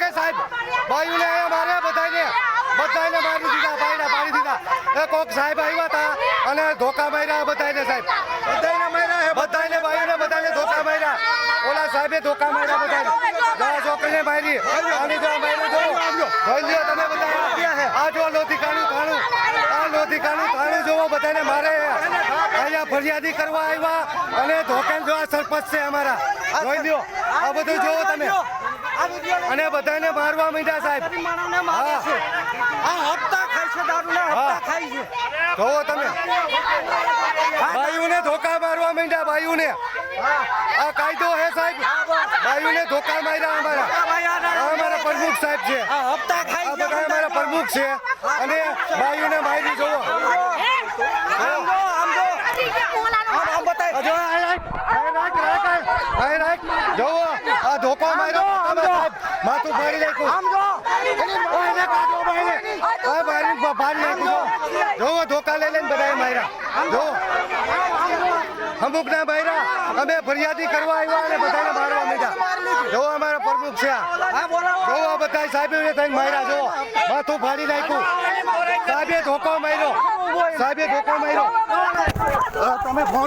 કે સાહેબ ભાઈઓને અહીંયા મારે બધાને મારી દીધા, ભાઈને મારી દીધા. એ કોક સાહેબ આવ્યા હતા અને ધોકા માર્યા બધાને સાહેબ, બધાને ભાઈઓને બધાને ધોકા માર્યા. ઓલા સાહેબે ધોકા માર્યા બધાને. છોકરીને મારી આની જો મારી જો જોઈ લ્યો તમે બધા. આ જો લોધી કાણું જોવો બધાને મારે. અહીંયા ફરિયાદી કરવા આવ્યા અને ધોકે જો આ સરપંચ છે અમારા. જોઈ લ્યો આ બધું જોવો તમે. અને બધાને મારવા માંડ્યા સાહેબ. જોવો તમે ભાઈઓને ધોકા મારવા માંડ્યા. ભાઈઓને આ કાયદો હે સાહેબ. ભાઈઓને ધોકા માર્યા અમારા પ્રમુખ સાહેબ છે. આ બધા અમારા પ્રમુખ છે અને ભાઈઓને મારી જોવો. જોવો આ ધોકો માર્યો સાહેબ. માથું ફાડી નાખ્યું. જોવો ધોકા લઈ લઈને બધા માર્યા. જોવો અમુક ના માર્યા. અમે ફરિયાદી કરવા આવ્યા અને બધાને મારવા માંડ્યા. જોવો અમારા પ્રમુખ છે. જોવો બધા સાહેબ થઈને માર્યા. જોવો માથું ફાડી નાખ્યું. સાહેબે ધોકો માર્યો. તમે ફોન